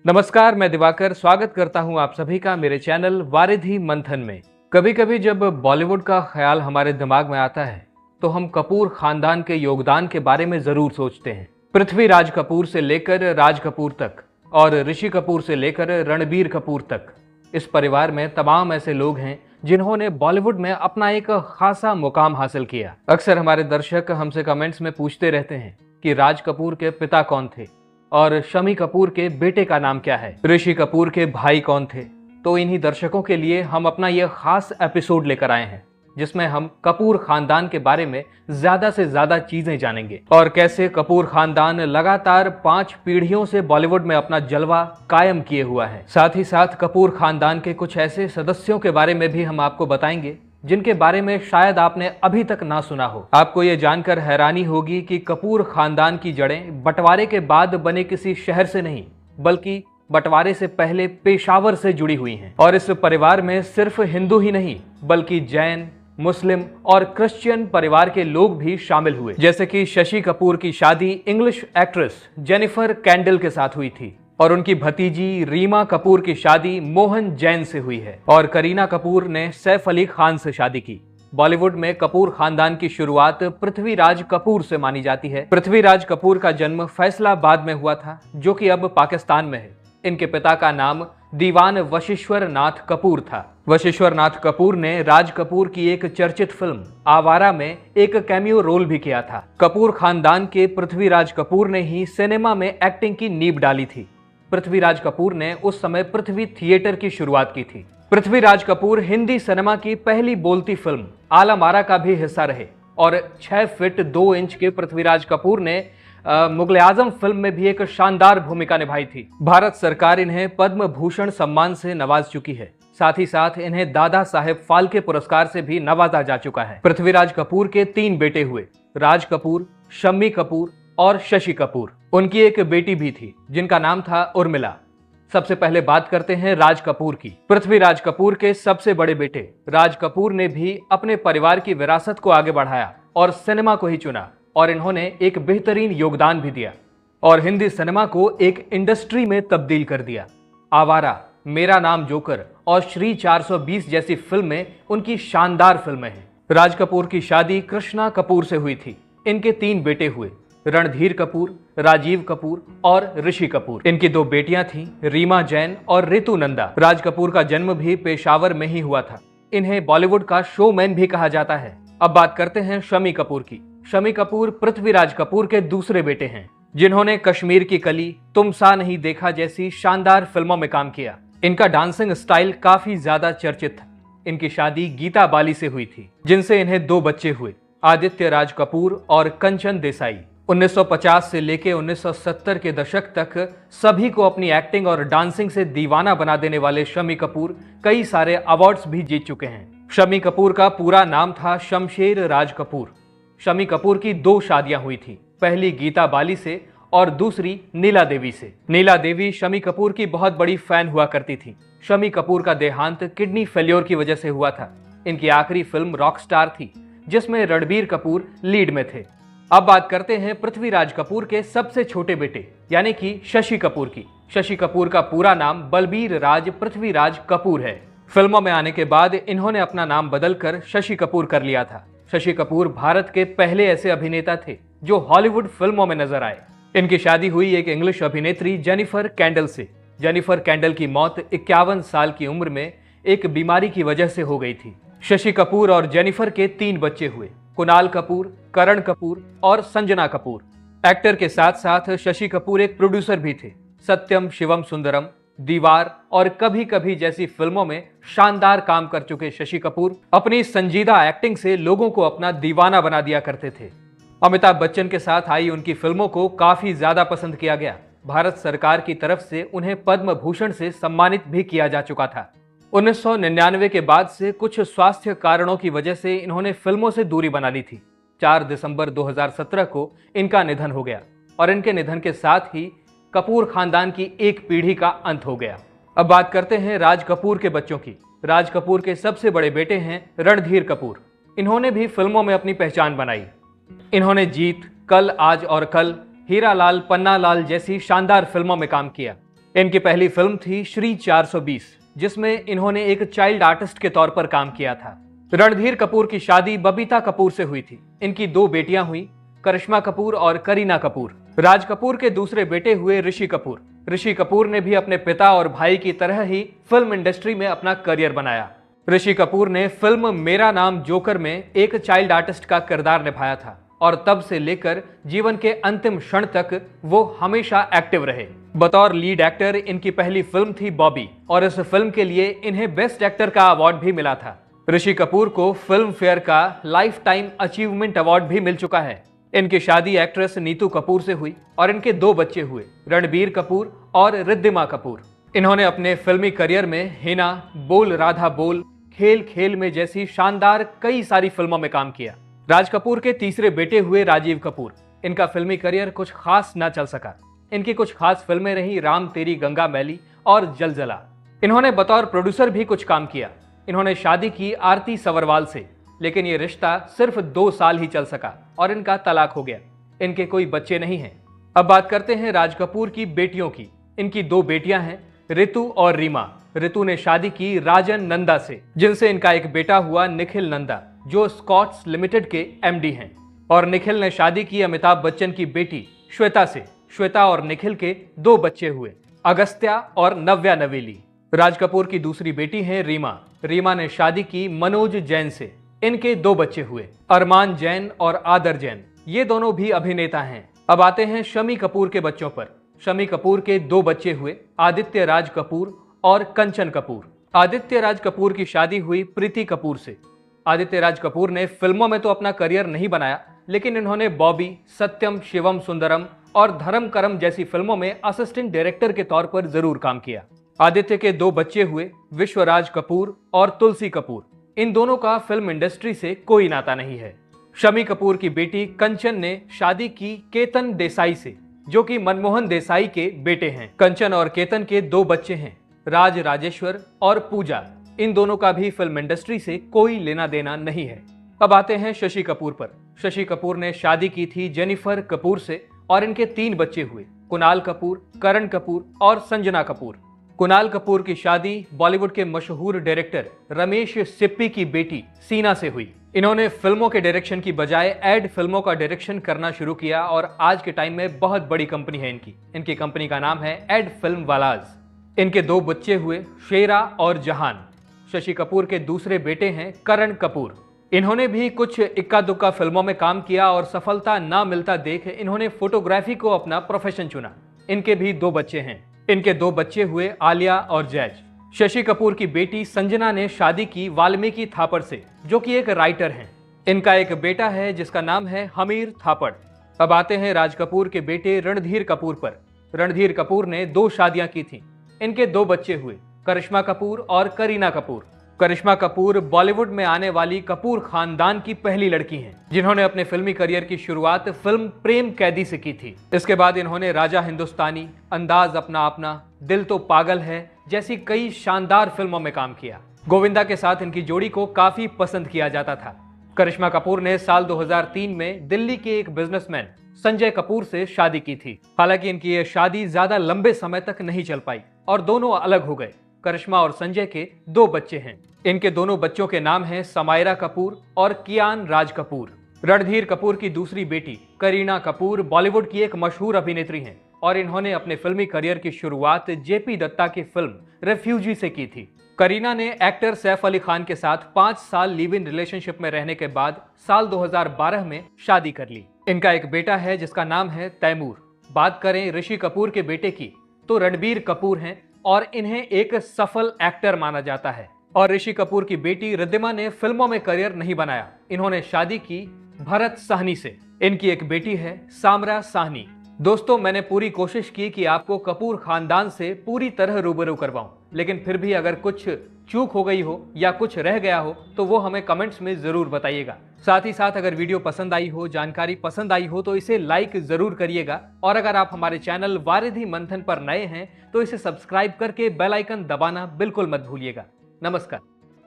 नमस्कार, मैं दिवाकर स्वागत करता हूं आप सभी का मेरे चैनल वारिधि मंथन में। कभी कभी जब बॉलीवुड का ख्याल हमारे दिमाग में आता है तो हम कपूर खानदान के योगदान के बारे में जरूर सोचते हैं। पृथ्वीराज कपूर से लेकर राज कपूर तक और ऋषि कपूर से लेकर रणबीर कपूर तक, इस परिवार में तमाम ऐसे लोग हैं जिन्होंने बॉलीवुड में अपना एक खासा मुकाम हासिल किया। अक्सर हमारे दर्शक हमसे कमेंट्स में पूछते रहते हैं कि राज कपूर के पिता कौन थे और शम्मी कपूर के बेटे का नाम क्या है, ऋषि कपूर के भाई कौन थे। तो इन्हीं दर्शकों के लिए हम अपना यह खास एपिसोड लेकर आए हैं जिसमें हम कपूर खानदान के बारे में ज्यादा से ज्यादा चीजें जानेंगे और कैसे कपूर खानदान लगातार 5 पीढ़ियों से बॉलीवुड में अपना जलवा कायम किए हुआ है। साथ ही साथ कपूर खानदान के कुछ ऐसे सदस्यों के बारे में भी हम आपको बताएंगे जिनके बारे में शायद आपने अभी तक ना सुना हो। आपको ये जानकर हैरानी होगी कि कपूर खानदान की जड़ें बंटवारे के बाद बने किसी शहर से नहीं बल्कि बंटवारे से पहले पेशावर से जुड़ी हुई हैं। और इस परिवार में सिर्फ हिंदू ही नहीं बल्कि जैन, मुस्लिम और क्रिश्चियन परिवार के लोग भी शामिल हुए। जैसे कि शशि कपूर की शादी इंग्लिश एक्ट्रेस जेनिफर कैंडल के साथ हुई थी और उनकी भतीजी रीमा कपूर की शादी मोहन जैन से हुई है और करीना कपूर ने सैफ अली खान से शादी की। बॉलीवुड में कपूर खानदान की शुरुआत पृथ्वीराज कपूर से मानी जाती है। पृथ्वीराज कपूर का जन्म फैसलाबाद में हुआ था जो कि अब पाकिस्तान में है। इनके पिता का नाम दीवान वशिष्वर नाथ कपूर था। वशिष्वर नाथ कपूर ने राज कपूर की एक चर्चित फिल्म आवारा में एक कैमियो रोल भी किया था। कपूर खानदान के पृथ्वीराज कपूर ने ही सिनेमा में एक्टिंग की नींव डाली थी। पृथ्वीराज कपूर ने उस समय पृथ्वी थिएटर की शुरुआत की थी। पृथ्वीराज कपूर हिंदी सिनेमा की पहली बोलती फिल्म आलमारा का भी हिस्सा रहे और 6 फीट 2 इंच के पृथ्वीराज कपूर ने मुगले आजम फिल्म में भी एक शानदार भूमिका निभाई थी। भारत सरकार इन्हें पद्म भूषण सम्मान से नवाज चुकी है। साथ ही साथ इन्हें दादा साहेब फाल्के पुरस्कार से भी नवाजा जा चुका है। पृथ्वीराज कपूर के 3 बेटे हुए, राज कपूर, शम्मी कपूर और शशि कपूर। उनकी एक बेटी भी थी जिनका नाम था उर्मिला। सबसे पहले बात करते हैं राज कपूर की। पृथ्वीराज कपूर के सबसे बड़े बेटे राज कपूर ने भी अपने परिवार की विरासत को आगे बढ़ाया और सिनेमा को ही चुना और इन्होंने एक बेहतरीन योगदान भी दिया और हिंदी सिनेमा को एक इंडस्ट्री में तब्दील कर दिया। आवारा, मेरा नाम जोकर और श्री 420 जैसी फिल्में उनकी शानदार फिल्में हैं। राज कपूर की शादी कृष्णा कपूर से हुई थी। इनके 3 बेटे हुए, रणधीर कपूर, राजीव कपूर और ऋषि कपूर। इनकी 2 बेटियां थीं, रीमा जैन और रितु नंदा। राज कपूर का जन्म भी पेशावर में ही हुआ था। इन्हें बॉलीवुड का शोमैन भी कहा जाता है। अब बात करते हैं शम्मी कपूर की। शम्मी कपूर पृथ्वीराज कपूर के दूसरे बेटे हैं जिन्होंने कश्मीर की कली, तुम सा नहीं देखा जैसी शानदार फिल्मों में काम किया। इनका डांसिंग स्टाइल काफी ज्यादा चर्चित था। इनकी शादी गीता बाली से हुई थी जिनसे इन्हें 2 बच्चे हुए, आदित्य राज कपूर और कंचन देसाई। 1950 से लेकर 1970 के दशक तक सभी को अपनी एक्टिंग और डांसिंग से दीवाना बना देने वाले शम्मी कपूर कई सारे अवार्ड्स भी जीत चुके हैं। शम्मी कपूर का पूरा नाम था शमशेर राज कपूर। शम्मी कपूर की 2 शादियां हुई थी, पहली गीता बाली से और दूसरी नीला देवी से। नीला देवी शम्मी कपूर की बहुत बड़ी फैन हुआ करती थी। शम्मी कपूर का देहांत किडनी फेल्योर की वजह से हुआ था। इनकी आखिरी फिल्म रॉकस्टार थी जिसमें रणबीर कपूर लीड में थे। अब बात करते हैं पृथ्वीराज कपूर के सबसे छोटे बेटे यानी कि शशि कपूर की। शशि कपूर का पूरा नाम बलबीर राज पृथ्वीराज कपूर है। फिल्मों में आने के बाद इन्होंने अपना नाम बदलकर शशि कपूर कर लिया था। शशि कपूर भारत के पहले ऐसे अभिनेता थे जो हॉलीवुड फिल्मों में नजर आए। इनकी शादी हुई एक इंग्लिश अभिनेत्री जेनिफर कैंडल से। जेनिफर कैंडल की मौत 51 साल की उम्र में एक बीमारी की वजह से हो गई थी। शशि कपूर और जेनिफर के 3 बच्चे हुए, कुणाल कपूर, करण कपूर और संजना कपूर। एक्टर के साथ साथ शशि कपूर एक प्रोड्यूसर भी थे। सत्यम शिवम सुंदरम, दीवार और कभी कभी जैसी फिल्मों में शानदार काम कर चुके शशि कपूर अपनी संजीदा एक्टिंग से लोगों को अपना दीवाना बना दिया करते थे। अमिताभ बच्चन के साथ आई उनकी फिल्मों को काफी ज्यादा पसंद किया गया। भारत सरकार की तरफ से उन्हें पद्म भूषण से सम्मानित भी किया जा चुका था। 1999 के बाद से कुछ स्वास्थ्य कारणों की वजह से इन्होंने फिल्मों से दूरी बना ली थी। 4 दिसंबर 2017 को इनका निधन हो गया और इनके निधन के साथ ही कपूर खानदान की एक पीढ़ी का अंत हो गया। अब बात करते हैं राज कपूर के बच्चों की। राज कपूर के सबसे बड़े बेटे हैं रणधीर कपूर। इन्होंने भी फिल्मों में अपनी पहचान बनाई। इन्होंने जीत, कल, आज और कल, हीरा लाल, पन्ना लाल जैसी शानदार फिल्मों में काम किया। इनकी पहली फिल्म थी श्री 420, जिसमें इन्होंने एक चाइल्ड आर्टिस्ट के तौर पर काम किया था। रणधीर कपूर की शादी बबीता कपूर से हुई थी। इनकी 2 बेटियां हुई, करिश्मा कपूर और करीना कपूर। राज कपूर के दूसरे बेटे हुए ऋषि कपूर। ऋषि कपूर ने भी अपने पिता और भाई की तरह ही फिल्म इंडस्ट्री में अपना करियर बनाया। ऋषि कपूर ने फिल्म मेरा नाम जोकर में एक चाइल्ड आर्टिस्ट का किरदार निभाया था और तब से लेकर जीवन के अंतिम क्षण तक वो हमेशा एक्टिव रहे। बतौर लीड एक्टर इनकी पहली फिल्म थी बॉबी और इस फिल्म के लिए इन्हें बेस्ट एक्टर का अवार्ड भी मिला था। ऋषि कपूर को फिल्म फेयर का लाइफ टाइम अचीवमेंट अवार्ड भी मिल चुका है। इनकी शादी एक्ट्रेस नीतू कपूर से हुई और इनके 2 बच्चे हुए, रणबीर कपूर और रिद्धिमा कपूर। इन्होंने अपने फिल्मी करियर में हिना, बोल राधा बोल, खेल खेल में जैसी शानदार कई सारी फिल्मों में काम किया। राज कपूर के तीसरे बेटे हुए राजीव कपूर। इनका फिल्मी करियर कुछ खास ना चल सका। इनकी कुछ खास फिल्में रही राम तेरी गंगा मैली और जलजला। इन्होंने बतौर प्रोड्यूसर भी कुछ काम किया। इन्होंने शादी की आरती सवरवाल से, लेकिन ये रिश्ता सिर्फ 2 साल ही चल सका और इनका तलाक हो गया। इनके कोई बच्चे नहीं हैं। अब बात करते हैं राज कपूर की बेटियों की। इनकी 2 बेटियां हैं, ऋतु और रीमा। ऋतु ने शादी की राजन नंदा से, जिनसे इनका एक बेटा हुआ निखिल नंदा, जो स्कॉट्स लिमिटेड के एमडी हैं। और निखिल ने शादी की अमिताभ बच्चन की बेटी श्वेता से। श्वेता और निखिल के 2 बच्चे हुए, अगस्त्या और नव्या नवेली। राज कपूर की दूसरी बेटी है रीमा। रीमा ने शादी की मनोज जैन से। इनके 2 बच्चे हुए, अरमान जैन और आदर जैन। ये दोनों भी अभिनेता हैं। अब आते हैं शमी कपूर के बच्चों पर। शमी कपूर के 2 बच्चे हुए, आदित्य राज कपूर और कंचन कपूर। आदित्य राज कपूर की शादी हुई प्रीति कपूर से। आदित्य राज कपूर ने फिल्मों में तो अपना करियर नहीं बनाया, लेकिन इन्होंने बॉबी, सत्यम शिवम सुंदरम और धर्म करम जैसी फिल्मों में असिस्टेंट डायरेक्टर के तौर पर जरूर काम किया। आदित्य के 2 बच्चे हुए, विश्वराज कपूर और तुलसी कपूर। इन दोनों का फिल्म इंडस्ट्री से कोई नाता नहीं है। शमी कपूर की बेटी कंचन ने शादी की केतन देसाई से, जो कि मनमोहन देसाई के बेटे हैं। कंचन और केतन के 2 बच्चे हैं, राज राजेश्वर और पूजा। इन दोनों का भी फिल्म इंडस्ट्री से कोई लेना देना नहीं है। अब आते हैं शशि कपूर पर। शशि कपूर ने शादी की थी जेनिफर कपूर से और इनके 3 बच्चे हुए, कुणाल कपूर, करण कपूर और संजना कपूर। कुणाल कपूर की शादी बॉलीवुड के मशहूर डायरेक्टर रमेश सिप्पी की बेटी सीना से हुई। इन्होंने फिल्मों के डायरेक्शन की बजाय एड फिल्मों का डायरेक्शन करना शुरू किया और आज के टाइम में बहुत बड़ी कंपनी है इनकी कंपनी का नाम है एड फिल्म वालाज। इनके 2 बच्चे हुए, शेरा और जहान। शशि कपूर के दूसरे बेटे हैं करण कपूर। इन्होंने भी कुछ इक्का दुक्का फिल्मों में काम किया और सफलता ना मिलता देख इन्होंने फोटोग्राफी को अपना प्रोफेशन चुना। इनके भी 2 बच्चे हैं। इनके 2 बच्चे हुए, आलिया और जैज। शशि कपूर की बेटी संजना ने शादी की वाल्मीकि थापड़ से, जो कि एक राइटर हैं। इनका एक बेटा है जिसका नाम है हमीर थापड़। अब आते हैं राज कपूर के बेटे रणधीर कपूर पर। रणधीर कपूर ने 2 शादियां की थीं। इनके 2 बच्चे हुए, करिश्मा कपूर और करीना कपूर। करिश्मा कपूर बॉलीवुड में आने वाली कपूर खानदान की पहली लड़की हैं, जिन्होंने अपने फिल्मी करियर की शुरुआत फिल्म प्रेम कैदी से की थी। इसके बाद इन्होंने राजा हिंदुस्तानी, अंदाज अपना अपना, दिल तो पागल है जैसी कई शानदार फिल्मों में काम किया। गोविंदा के साथ इनकी जोड़ी को काफी पसंद किया जाता था। करिश्मा कपूर ने साल 2003 में दिल्ली के एक बिजनेसमैन संजय कपूर से शादी की थी। हालांकि इनकी ये शादी ज्यादा लंबे समय तक नहीं चल पाई और दोनों अलग हो गए। करिश्मा और संजय के 2 बच्चे हैं। इनके दोनों बच्चों के नाम हैं समायरा कपूर और कियान राज कपूर। रणधीर कपूर की दूसरी बेटी करीना कपूर बॉलीवुड की एक मशहूर अभिनेत्री हैं और इन्होंने अपने फिल्मी करियर की शुरुआत जेपी दत्ता की फिल्म रेफ्यूजी से की थी। करीना ने एक्टर सैफ अली खान के साथ 5 साल लिव इन रिलेशनशिप में रहने के बाद साल 2012 में शादी कर ली। इनका एक बेटा है जिसका नाम है तैमूर। बात करें ऋषि कपूर के बेटे की तो रणबीर कपूर हैं और इन्हें एक सफल एक्टर माना जाता है। और ऋषि कपूर की बेटी रिद्धिमा ने फिल्मों में करियर नहीं बनाया। इन्होंने शादी की भरत साहनी से। इनकी एक बेटी है सामरा साहनी। दोस्तों, मैंने पूरी कोशिश की कि आपको कपूर खानदान से पूरी तरह रूबरू करवाऊं, लेकिन फिर भी अगर कुछ चूक हो गई हो या कुछ रह गया हो तो वो हमें कमेंट्स में जरूर बताइएगा। साथ ही साथ अगर वीडियो पसंद आई हो, जानकारी पसंद आई हो तो इसे लाइक जरूर करिएगा। और अगर आप हमारे चैनल वारिधि मंथन पर नए हैं तो इसे सब्सक्राइब करके बेल आइकन दबाना बिल्कुल मत भूलिएगा। नमस्कार।